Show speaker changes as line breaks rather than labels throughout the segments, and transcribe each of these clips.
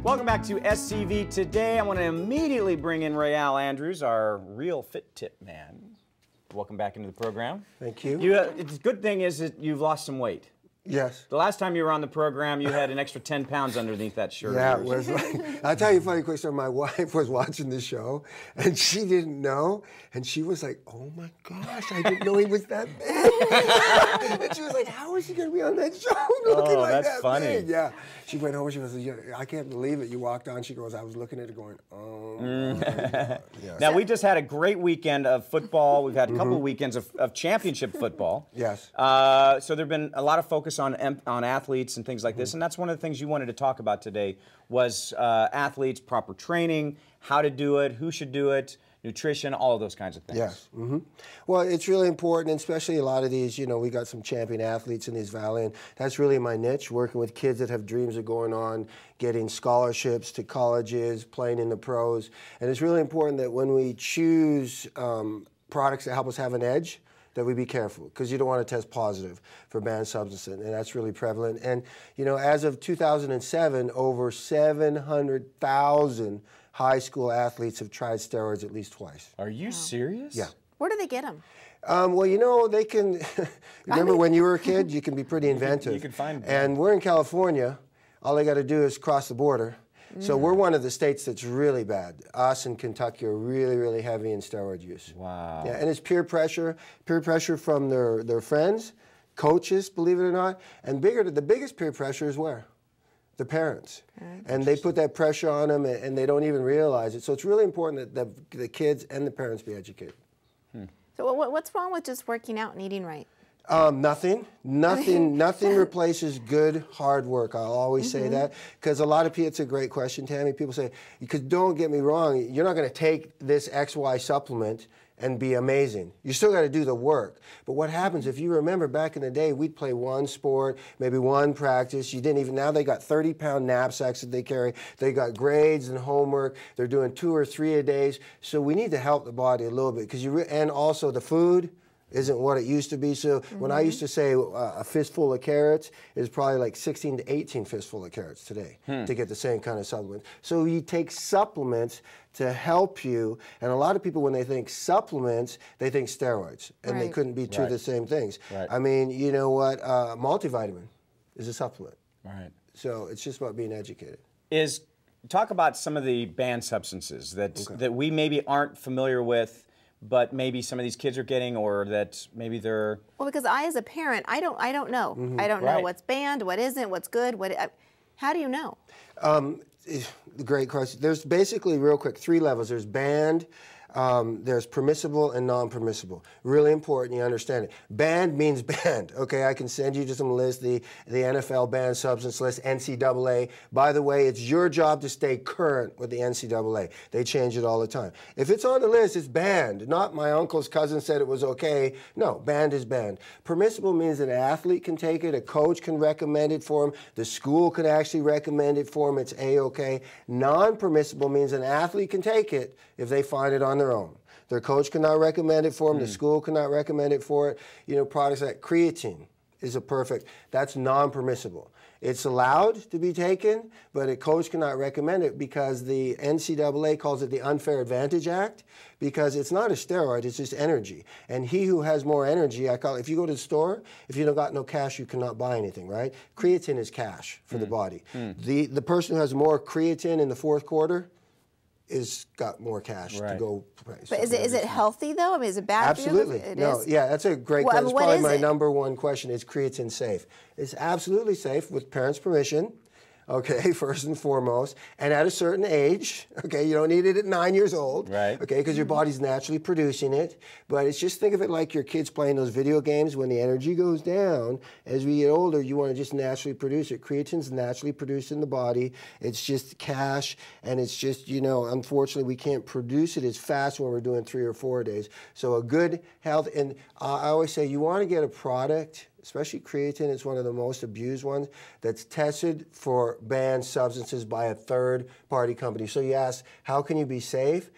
Welcome back to SCV Today. I want to immediately bring in Rael Andrews, our real fit tip man. Welcome back into the program.
Thank you.
The good thing is that you've lost some weight.
Yes.
The last time you were on the program, you had an extra 10 pounds underneath that shirt.
Yeah, it was like, I'll tell you a funny quick story. My wife was watching the show, and she didn't know, and she was like, oh my gosh, I didn't know he was that big. And she was like, how is he going to be on that show looking like
that's
that
funny.
big? Yeah. She went home, she was like, I can't believe it. You walked on, she goes, I was looking at it going, oh my God. Yes.
Now, we just had a great weekend of football. We've had a couple of weekends of championship football.
Yes.
So there's been a lot of focus on athletes and things like this, and that's one of the things you wanted to talk about today was athletes, proper training, how to do it, who should do it, nutrition, all of those kinds of things.
Yes. Well, it's really important, and especially a lot of these, you know, we got some champion athletes in this valley, and that's really my niche, working with kids that have dreams of going on, getting scholarships to colleges, playing in the pros. And it's really important that when we choose products that help us have an edge, that we be careful, because you don't want to test positive for banned substances, and that's really prevalent. And, you know, as of 2007, over 700,000 high school athletes have tried steroids at least twice.
Are you serious?
Yeah.
Where do they get them?
Well, you know, they can, remember when you were a kid, you can be pretty inventive.
You can find them.
And we're in California. All they got to do is cross the border. So we're one of the states that's really bad. Us and Kentucky are really, really heavy in steroid use.
Wow.
Yeah, and it's peer pressure from their friends, coaches, believe it or not. And the biggest peer pressure is where? The parents. And they put that pressure on them, and they don't even realize it. So it's really important that the kids and the parents be educated.
So what's wrong with just working out and eating right?
Nothing replaces good, hard work. I'll always say that, because a lot of people, it's a great question, Tammy. People say, because don't get me wrong, you're not going to take this XY supplement and be amazing. You still got to do the work. But what happens, if you remember back in the day, we'd play one sport, maybe one practice. You didn't even, now they got 30-pound knapsacks that they carry. They got grades and homework. They're doing 2 or 3 a days. So we need to help the body a little bit, because and also the food isn't what it used to be. So when I used to say a fistful of carrots is probably like 16 to 18 fistful of carrots today to get the same kind of supplement. So you take supplements to help you, and a lot of people, when they think supplements, they think steroids, and they couldn't be two of the same things. I mean, you know what, multivitamin is a supplement. So it's just about being educated.
Talk about some of the banned substances that we maybe aren't familiar with, but maybe some of these kids are getting, or that maybe they're... Well,
because I, as a parent, I don't know. I don't know what's banned, what isn't, what's good. How do you know?
Great question. There's basically, real quick, 3 levels. There's banned, there's permissible, and non-permissible. Really important you understand it. Banned means banned. Okay, I can send you to some list, the NFL banned substance list, NCAA. By the way, it's your job to stay current with the NCAA. They change it all the time. If it's on the list, it's banned. Not my uncle's cousin said it was okay. No, banned is banned. Permissible means that an athlete can take it, a coach can recommend it for him, the school could actually recommend it for him, it's A-okay. Non-permissible means an athlete can take it if they find it on their own. Their coach cannot recommend it for them. The school cannot recommend it for it. You know, products like creatine is that's non-permissible. It's allowed to be taken, but a coach cannot recommend it because the NCAA calls it the Unfair Advantage Act, because it's not a steroid, it's just energy. And he who has more energy, if you go to the store, if you don't got no cash, you cannot buy anything, right? Creatine is cash for the body. The person who has more creatine in the 4th quarter is got more cash to go.
But is it healthy though? I mean, is it bad?
Absolutely.
For you?
No. Yeah, that's a great question. It's probably my #1 question. Is creatine safe? It's absolutely safe with parents' permission. Okay, first and foremost, and at a certain age. Okay, you don't need it at 9 years old.
Right.
Okay, because your body's naturally producing it. But it's just, think of it like your kids playing those video games. When the energy goes down, as we get older, you want to just naturally produce it. Creatine's naturally produced in the body. It's just cash, and it's just, you know, unfortunately, we can't produce it as fast when we're doing 3 or 4 days. So a good health, and I always say you want to get a product, especially creatine, it's one of the most abused ones, that's tested for banned substances by a third-party company. So you ask, how can you be safe?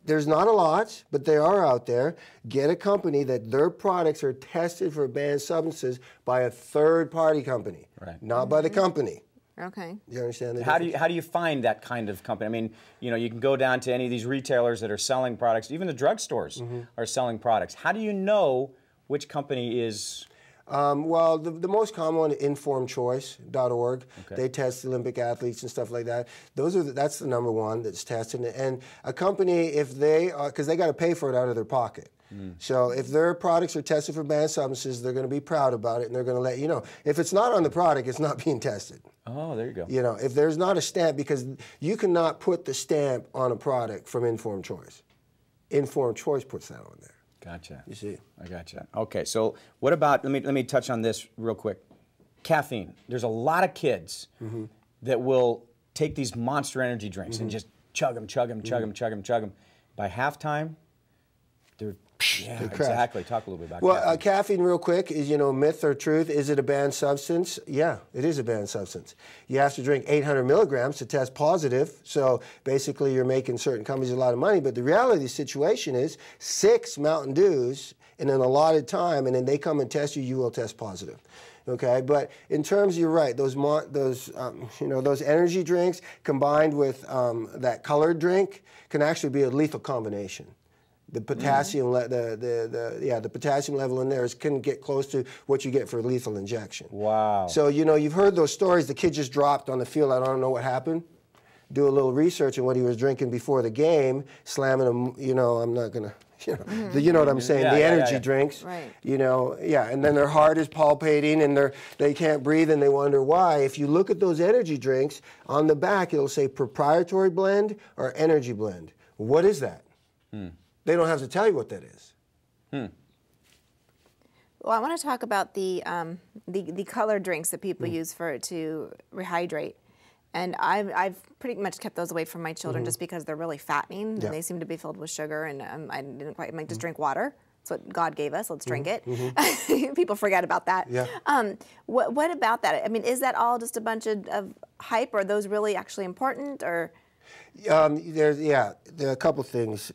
There's not a lot, but they are out there. Get a company that their products are tested for banned substances by a third-party company, not by the company.
Okay.
You understand the
How
difference?
do you find that kind of company? I mean, you can go down to any of these retailers that are selling products. Even the drugstores are selling products. How do you know which company is?
Well, the most common one, informedchoice.org.
Okay.
They test Olympic athletes and stuff like that. That's the number one that's tested. And a company, if they are, because they got to pay for it out of their pocket. So if their products are tested for banned substances, they're going to be proud about it, and they're going to let you know. If it's not on the product, it's not being tested.
Oh, there you go.
If there's not a stamp, because you cannot put the stamp on a product from Informed Choice. Informed Choice puts that on there.
Gotcha.
You see?
I gotcha. Okay, so what about, let me touch on this real quick. Caffeine. There's a lot of kids that will take these Monster Energy drinks and just chug them, chug them, chug them, chug them, chug them. By halftime, they're, yeah, exactly. Talk a little bit about
Well,
caffeine.
caffeine, real quick, is, myth or truth. Is it a banned substance? Yeah, it is a banned substance. You have to drink 800 milligrams to test positive. So basically, you're making certain companies a lot of money. But the reality of the situation is 6 Mountain Dews in an allotted time, and then they come and test you, you will test positive. Okay, but in terms, you're right. Those energy drinks combined with that colored drink can actually be a lethal combination. The potassium, the potassium level in there can get close to what you get for a lethal injection.
Wow.
So you've heard those stories. The kid just dropped on the field. I don't know what happened. Do a little research on what he was drinking before the game, slamming them. I'm not gonna. You know what I'm saying? The energy drinks.
Right.
And then their heart is palpating and they can't breathe and they wonder why. If you look at those energy drinks on the back, it'll say proprietary blend or energy blend. What is that? They don't have to tell you what that is.
Well, I want to talk about the color drinks that people use to rehydrate. And I've pretty much kept those away from my children just because they're really fattening and they seem to be filled with sugar. And I didn't quite just drink water. That's what God gave us. Let's drink it. People forget about that.
Yeah.
What about that? I mean, is that all just a bunch of hype? Or are those really actually important? Or
there are a couple things.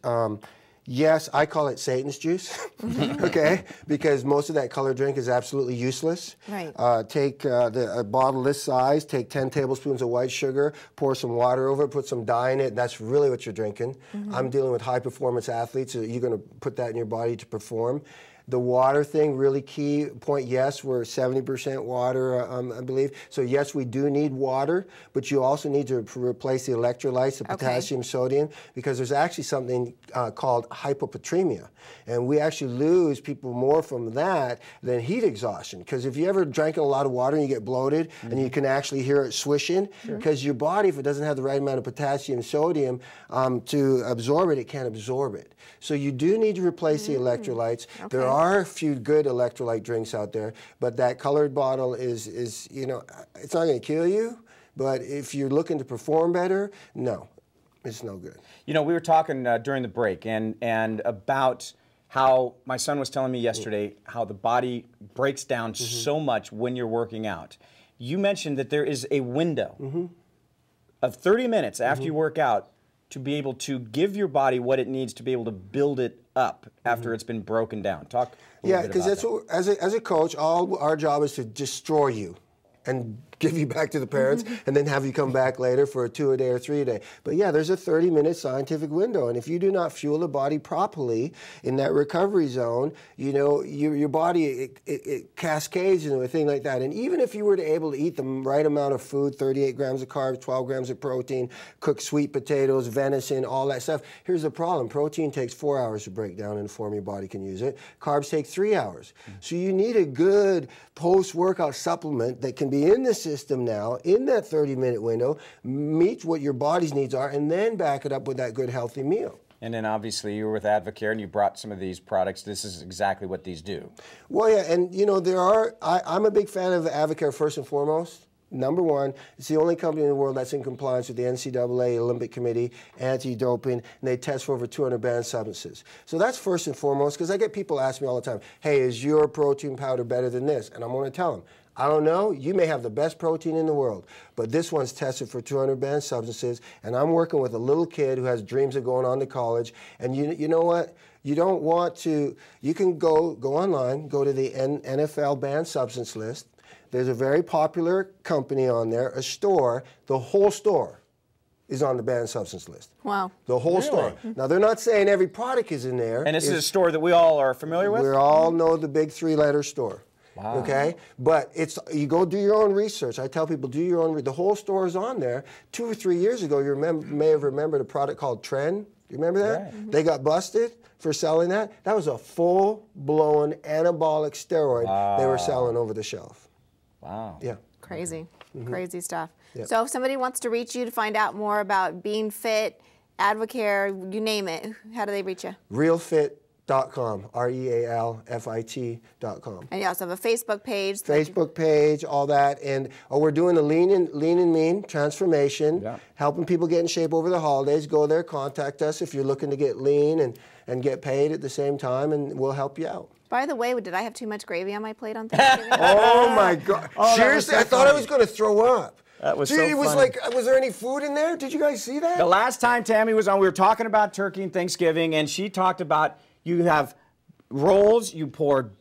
Yes, I call it Satan's juice, okay? Because most of that colored drink is absolutely useless.
Right.
Take a bottle this size, take 10 tablespoons of white sugar, pour some water over it, put some dye in it. That's really what you're drinking. I'm dealing with high-performance athletes. So you're going to put that in your body to perform. The water thing, really key point, yes, we're 70% water, I believe. So yes, we do need water, but you also need to replace the electrolytes, the potassium, sodium, because there's actually something called hypopatremia. And we actually lose people more from that than heat exhaustion. Because if you ever drank a lot of water and you get bloated and you can actually hear it swishing, because your body, if it doesn't have the right amount of potassium, sodium to absorb it, it can't absorb it. So you do need to replace the electrolytes. There are a few good electrolyte drinks out there, but that colored bottle is it's not going to kill you, but if you're looking to perform better, no, it's no good.
We were talking during the break and about how my son was telling me yesterday how the body breaks down so much when you're working out. You mentioned that there is a window of 30 minutes after you work out to be able to give your body what it needs to be able to build it up after it's been broken down. Talk a little bit
because
about
that's
that.
as a coach, all our job is to destroy you and give you back to the parents and then have you come back later for a 2-a-day or 3-a-day. But yeah, there's a 30-minute scientific window, and if you do not fuel the body properly in that recovery zone, your body, it cascades into a thing like that. And even if you were to able to eat the right amount of food, 38 grams of carbs, 12 grams of protein, cook sweet potatoes, venison, all that stuff, here's the problem. Protein takes 4 hours to break down in the form your body can use it. Carbs take 3 hours. So you need a good post-workout supplement that can be in the system now, in that 30-minute window, meet what your body's needs are, and then back it up with that good, healthy meal.
And then obviously you were with Advocare and you brought some of these products. This is exactly what these do.
Well, yeah, and I'm a big fan of Advocare first and foremost. Number one, it's the only company in the world that's in compliance with the NCAA Olympic Committee, anti-doping, and they test for over 200 banned substances. So that's first and foremost, because I get people ask me all the time, hey, is your protein powder better than this? And I'm going to tell them, I don't know, you may have the best protein in the world, but this one's tested for 200 banned substances, and I'm working with a little kid who has dreams of going on to college, and you know what? You don't want to, you can go online, go to the NFL banned substance list, There's a very popular company on there, a store, the whole store is on the banned substance list.
Wow.
The whole store. Now, they're not saying every product is in there.
And this is a store that we all are familiar with?
We all know the big 3-letter store. Wow. Okay? But it's, you go do your own research. I tell people, do your own, the whole store is on there. 2 or 3 years ago, you may have remembered a product called Tren. Do you remember that?
Right.
They got busted for selling that. That was a full-blown anabolic steroid they were selling over the shelf.
Wow.
Yeah.
Crazy. Crazy stuff.
Yep.
So if somebody wants to reach you to find out more about being fit, Advocare, you name it, how do they reach you?
Realfit.com, REALFIT.com.
And you also have a Facebook page.
Facebook page, all that, and we're doing a lean and mean transformation, helping people get in shape over the holidays. Go there, contact us if you're looking to get lean and get paid at the same time, and we'll help you out.
By the way, did I have too much gravy on my plate on Thanksgiving?
Oh my God! Seriously,
so
I thought I
funny.
was going to throw up.
That was
Dude,
so
it was
funny.
like, was there any food in there? Did you guys see that?
The last time Tammy was on, we were talking about turkey and Thanksgiving, and she talked about you have rolls, you poured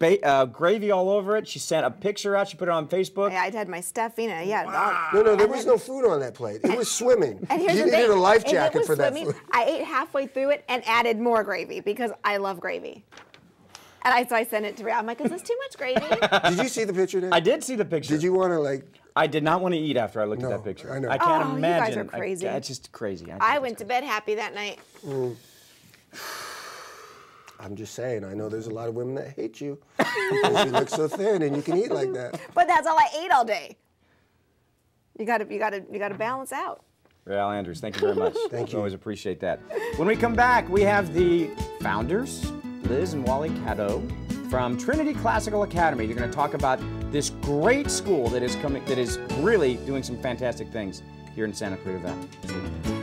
gravy all over it. She sent a picture out. She put it on Facebook.
Yeah, I had my stuffing.
No, there was no food on that plate. It was swimming.
And here's
You
the thing,
needed a life
if it
jacket
was
for that
swimming,
food.
I ate halfway through it and added more gravy because I love gravy. And so I sent it to Rhea. I'm like, is this too much gravy?
Did you see the picture there?
I did see the picture.
Did you want to like?
I did not want to eat after I looked at
No,
that picture.
I know.
I can't
Oh,
imagine.
you guys are crazy.
It's just crazy.
I went to bed happy that night.
I'm just saying. I know there's a lot of women that hate you because you look so thin and you can eat like that.
But that's all I ate all day. You gotta balance out.
Real Andrews, thank you very much.
Thank you.
Always appreciate that. When we come back, we have the founders, Liz and Wally Caddo, from Trinity Classical Academy. They're going to talk about this great school that is really doing some fantastic things here in Santa Clarita Valley.